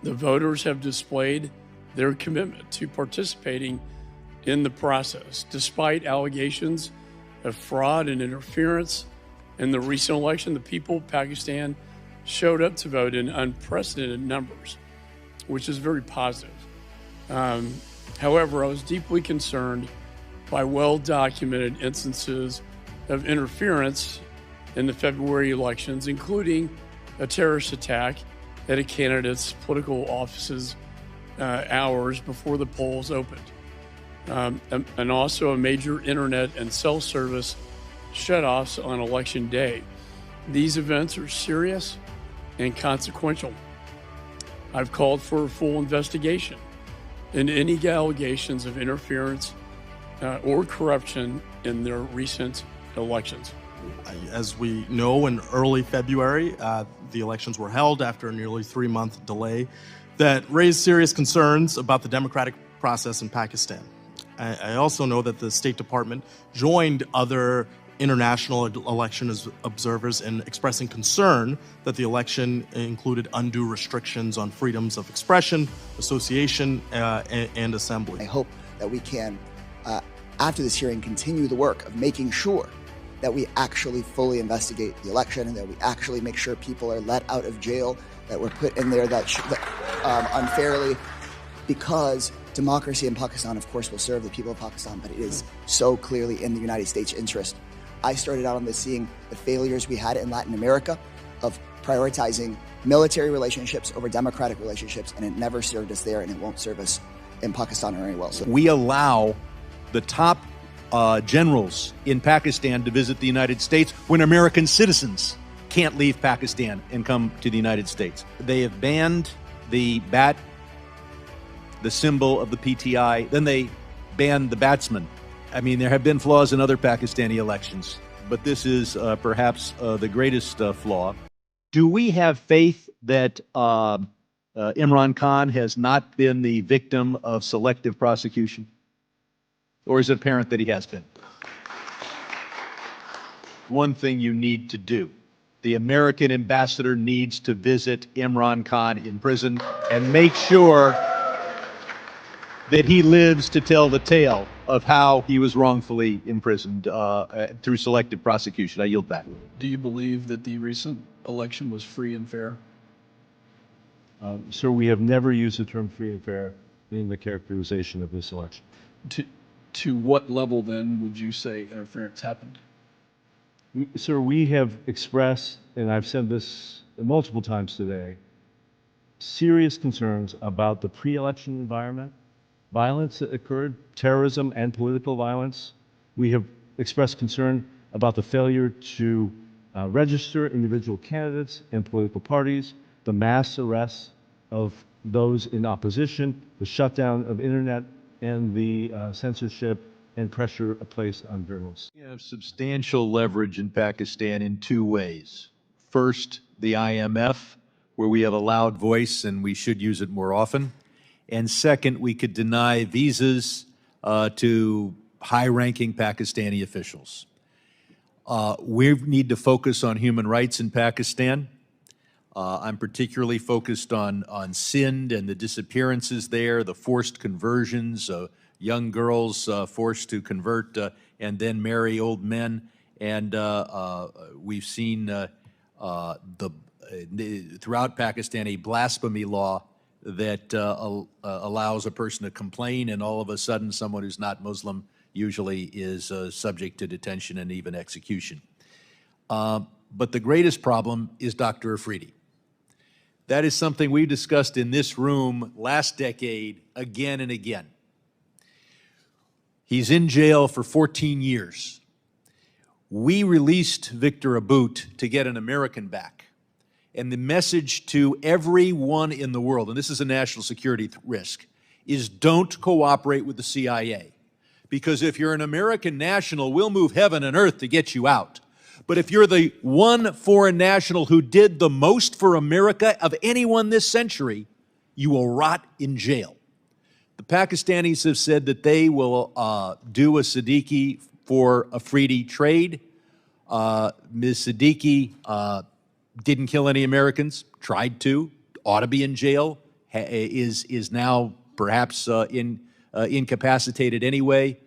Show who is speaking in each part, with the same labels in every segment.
Speaker 1: The voters have displayed their commitment to participating in the process, despite allegations of fraud and interference. In the recent election, the people of Pakistan showed up to vote in unprecedented numbers, which is very positive. However, I was deeply concerned by well-documented instances of interference in the February elections, including a terrorist attack at a candidate's political offices hours before the polls opened, and also a major internet and cell service shutoffs on election day. These events are serious and consequential. I've called for a full investigation into any allegations of interference or corruption in their recent elections.
Speaker 2: As we know, in early February, the elections were held after a nearly 3-month delay that raised serious concerns about the democratic process in Pakistan. I also know that the State Department joined other international election observers in expressing concern that the election included undue restrictions on freedoms of expression, association, and assembly.
Speaker 3: I hope that we can, after this hearing, continue the work of making sure that we actually fully investigate the election and that we actually make sure people are let out of jail that were put in there that unfairly, because democracy in Pakistan, of course, will serve the people of Pakistan, but it is so clearly in the United States' interest. I started out on this seeing the failures we had in Latin America of prioritizing military relationships over democratic relationships, and it never served us there, and it won't serve us in Pakistan or anywhere else. So
Speaker 4: we allow the top generals in Pakistan to visit the United States when American citizens can't leave Pakistan and come to the United States. They have banned the bat, the symbol of the PTI, then they banned the batsman. I mean, there have been flaws in other Pakistani elections, but this is perhaps the greatest flaw. Do we have faith that Imran Khan has not been the victim of selective prosecution? Or is it apparent that he has been? One thing you need to do. The American ambassador needs to visit Imran Khan in prison and make sure that he lives to tell the tale of how he was wrongfully imprisoned through selective prosecution. I yield back.
Speaker 5: Do you believe that the recent election was free and fair?
Speaker 6: Sir, we have never used the term free and fair in the characterization of this election.
Speaker 5: To what level, then, would you say interference happened?
Speaker 6: Sir, we have expressed, and I've said this multiple times today, serious concerns about the pre-election environment, violence that occurred, terrorism and political violence. We have expressed concern about the failure to register individual candidates and political parties, the mass arrests of those in opposition, the shutdown of internet, and the censorship and pressure placed on journalists.
Speaker 4: We have substantial leverage in Pakistan in two ways. First, the IMF, where we have a loud voice and we should use it more often. And second, we could deny visas to high-ranking Pakistani officials. We need to focus on human rights in Pakistan. I'm particularly focused on Sindh and the disappearances there, the forced conversions, young girls forced to convert and then marry old men. And we've seen throughout Pakistan a blasphemy law that allows a person to complain, and all of a sudden someone who's not Muslim usually is subject to detention and even execution. But the greatest problem is Dr. Afridi. That is something we discussed in this room last decade again and again. He's in jail for 14 years. We released Victor About to get an American back. And the message to everyone in the world, and this is a national security risk, is don't cooperate with the CIA. Because if you're an American national, we'll move heaven and earth to get you out. But if you're the one foreign national who did the most for America of anyone this century, you will rot in jail. The Pakistanis have said that they will do a Siddiqui for Afridi trade. Ms. Siddiqui didn't kill any Americans, tried to, ought to be in jail, is now perhaps incapacitated anyway.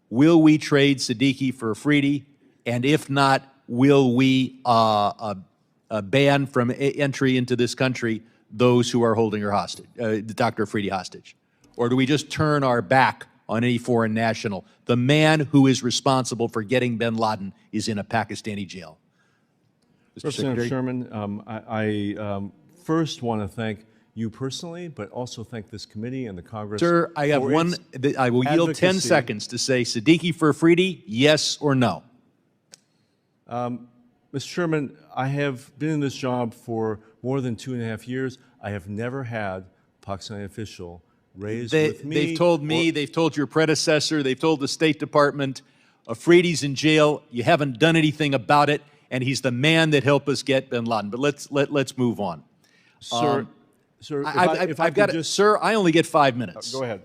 Speaker 4: Will we trade Siddiqui for Afridi? And if not, will we ban from entry into this country those who are holding her hostage, Dr. Afridi hostage? Or do we just turn our back on any foreign national? The man who is responsible for getting bin Laden is in a Pakistani jail. Mr.
Speaker 6: Representative
Speaker 4: Secretary?
Speaker 6: Sherman, I first want to thank you personally, but also thank this committee and the Congress.
Speaker 4: Sir, I have
Speaker 6: for
Speaker 4: one,
Speaker 6: its
Speaker 4: I will yield 10
Speaker 6: advocacy.
Speaker 4: seconds to say Siddiqui for Afridi, yes or no?
Speaker 6: Mr. Sherman, I have been in this job for more than 2.5 years. I have never had a Pakistani official raise with me.
Speaker 4: They've told me, they've told your predecessor, they've told the State Department, Afridi's in jail, you haven't done anything about it, and he's the man that helped us get bin Laden. But let's move on.
Speaker 6: Sir,
Speaker 4: I've got it, sir. I only get 5 minutes.
Speaker 6: Go ahead.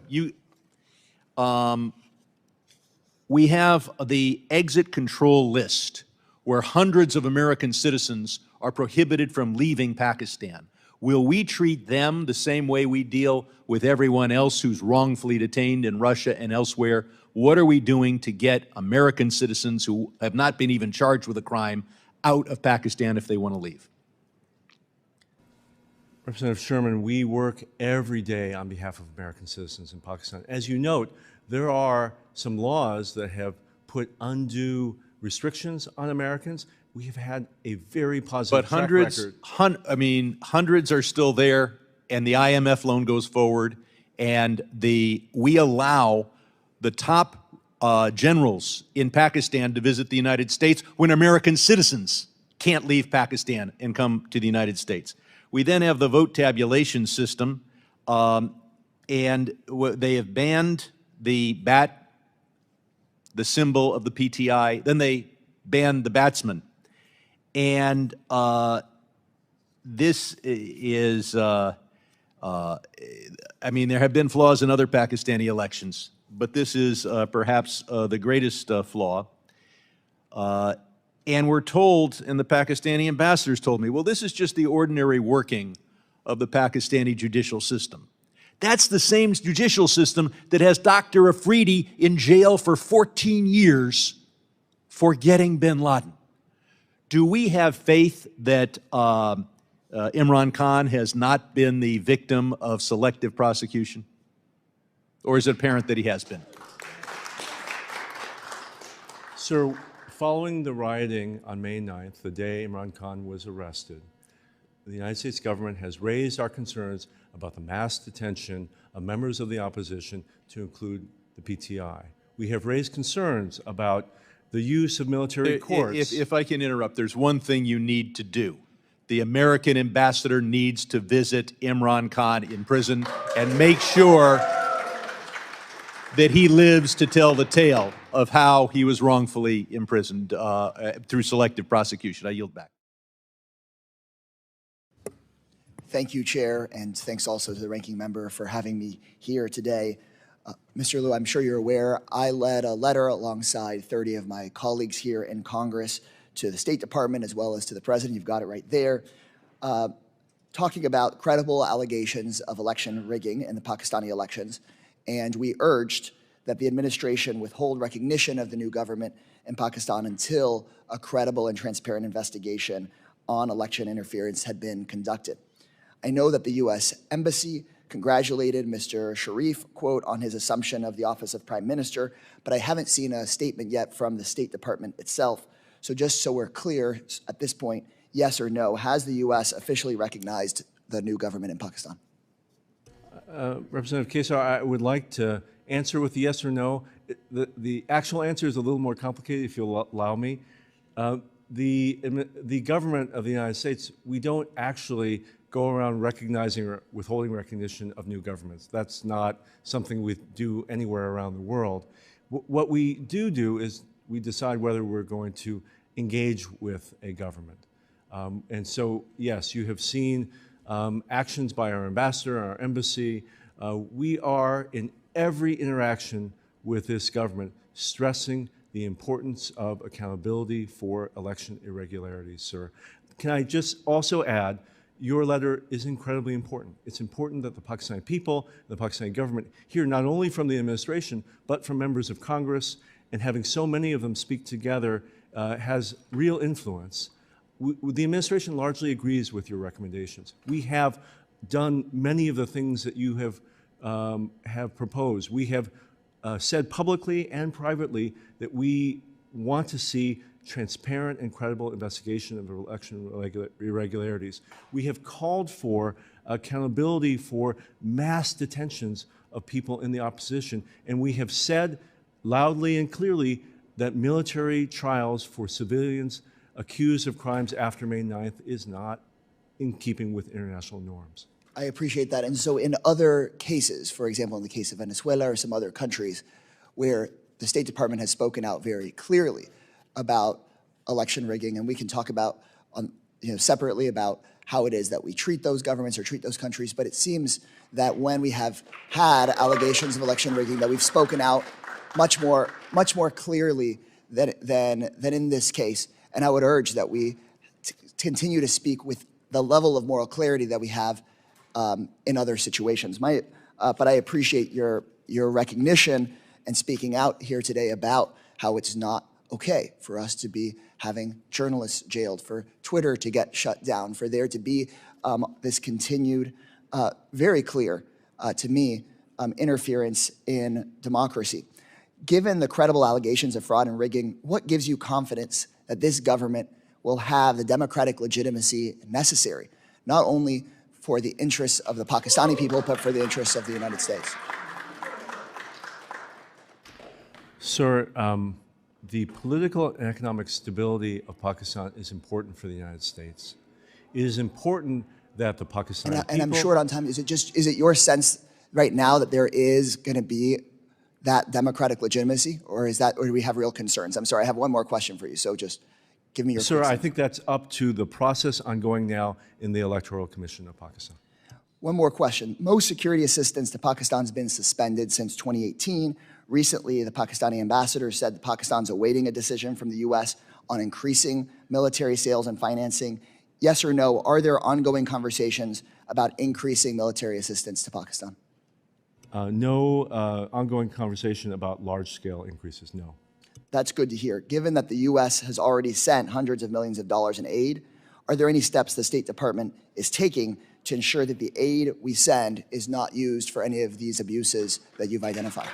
Speaker 4: We have the exit control list where hundreds of American citizens are prohibited from leaving Pakistan. Will we treat them the same way we deal with everyone else who's wrongfully detained in Russia and elsewhere? What are we doing to get American citizens who have not been even charged with a crime out of Pakistan if they want to leave?
Speaker 6: Representative Sherman, we work every day on behalf of American citizens in Pakistan. As you note, there are some laws that have put undue restrictions on Americans. We have had a very positive track record.
Speaker 4: Hundreds are still there, and the IMF loan goes forward, and we allow the top generals in Pakistan to visit the United States when American citizens can't leave Pakistan and come to the United States. We then have the vote tabulation system, and they have banned the bat, the symbol of the PTI. Then they banned the batsman. And this is, there have been flaws in other Pakistani elections, but this is perhaps the greatest flaw. And we're told, and the Pakistani ambassadors told me, well, this is just the ordinary working of the Pakistani judicial system. That's the same judicial system that has Dr. Afridi in jail for 14 years for getting bin Laden. Do we have faith that Imran Khan has not been the victim of selective prosecution? Or is it apparent that he has been?
Speaker 6: Sir, following the rioting on May 9th, the day Imran Khan was arrested, the United States government has raised our concerns about the mass detention of members of the opposition, to include the PTI. We have raised concerns about the use of military courts.
Speaker 4: If I can interrupt, there's one thing you need to do. The American ambassador needs to visit Imran Khan in prison and make sure that he lives to tell the tale of how he was wrongfully imprisoned through selective prosecution. I yield back.
Speaker 3: Thank you, Chair, and thanks also to the ranking member for having me here today. Mr. Liu, I'm sure you're aware, I led a letter alongside 30 of my colleagues here in Congress to the State Department as well as to the President. You've got it right there, talking about credible allegations of election rigging in the Pakistani elections. And we urged that the administration withhold recognition of the new government in Pakistan until a credible and transparent investigation on election interference had been conducted. I know that the U.S. Embassy congratulated Mr. Sharif, quote, on his assumption of the office of Prime Minister, but I haven't seen a statement yet from the State Department itself. So just so we're clear at this point, yes or no, has the U.S. officially recognized the new government in Pakistan?
Speaker 6: Representative Kesar, I would like to answer with a yes or no. The actual answer is a little more complicated, if you'll allow me. The government of the United States, we don't actually go around recognizing or withholding recognition of new governments. That's not something we do anywhere around the world. What we do is we decide whether we're going to engage with a government. And so, yes, you have seen actions by our ambassador, our embassy. We are, in every interaction with this government, stressing the importance of accountability for election irregularities, sir. Can I just also add, your letter is incredibly important. It's important that the Pakistani people, the Pakistani government hear not only from the administration, but from members of Congress, and having so many of them speak together has real influence. The administration largely agrees with your recommendations. We have done many of the things that you have proposed. We have said publicly and privately that we want to see transparent and credible investigation of election irregularities. We have called for accountability for mass detentions of people in the opposition, and we have said loudly and clearly that military trials for civilians accused of crimes after May 9th is not in keeping with international norms.
Speaker 3: I appreciate that. And so in other cases, for example, in the case of Venezuela or some other countries where the State Department has spoken out very clearly about election rigging, and we can talk about separately about how it is that we treat those governments or treat those countries, but it seems that when we have had allegations of election rigging, that we've spoken out much more clearly than in this case. And I would urge that we continue to speak with the level of moral clarity that we have in other situations. But I appreciate your recognition and speaking out here today about how it's not okay for us to be having journalists jailed, for Twitter to get shut down, for there to be this continued, very clear to me, interference in democracy. Given the credible allegations of fraud and rigging, what gives you confidence that this government will have the democratic legitimacy necessary, not only for the interests of the Pakistani people, but for the interests of the United States?
Speaker 6: Sir, the political and economic stability of Pakistan is important for the United States. It is important that the Pakistani people...
Speaker 3: And I'm short on time. Is it your sense right now that there is going to be that democratic legitimacy, or do we have real concerns? I'm sorry, I have one more question for you, so just give me your...
Speaker 6: Sir, I think that's up to the process ongoing now in the Electoral Commission of Pakistan.
Speaker 3: One more question. Most security assistance to Pakistan has been suspended since 2018. Recently, the Pakistani ambassador said that Pakistan's awaiting a decision from the U.S. on increasing military sales and financing. Yes or no, are there ongoing conversations about increasing military assistance to Pakistan?
Speaker 6: No ongoing conversation about large-scale increases, no.
Speaker 3: That's good to hear. Given that the U.S. has already sent hundreds of millions of dollars in aid, are there any steps the State Department is taking to ensure that the aid we send is not used for any of these abuses that you've identified?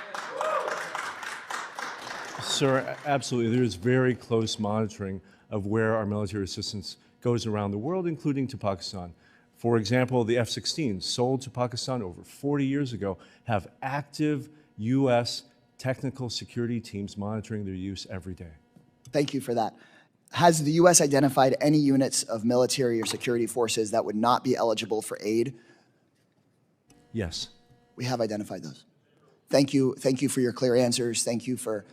Speaker 6: Sir, absolutely. There is very close monitoring of where our military assistance goes around the world, including to Pakistan. For example, the F-16s sold to Pakistan over 40 years ago have active U.S. technical security teams monitoring their use every day.
Speaker 3: Thank you for that. Has the U.S. identified any units of military or security forces that would not be eligible for aid?
Speaker 6: Yes.
Speaker 3: We have identified those. Thank you for your clear answers. Thank you for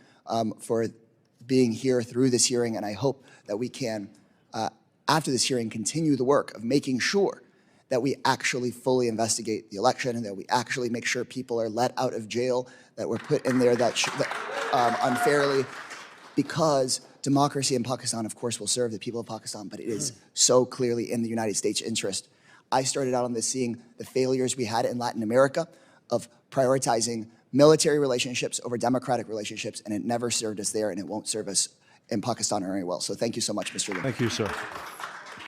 Speaker 3: being here through this hearing, and I hope that we can, after this hearing, continue the work of making sure that we actually fully investigate the election and that we actually make sure people are let out of jail that were put in there unfairly, because democracy in Pakistan, of course, will serve the people of Pakistan, but it is so clearly in the United States' interest. I started out on this seeing the failures we had in Latin America of prioritizing military relationships over democratic relationships, and it never served us there, and it won't serve us in Pakistan very well. So thank you so much, Mr. Lee.
Speaker 6: Thank you, sir.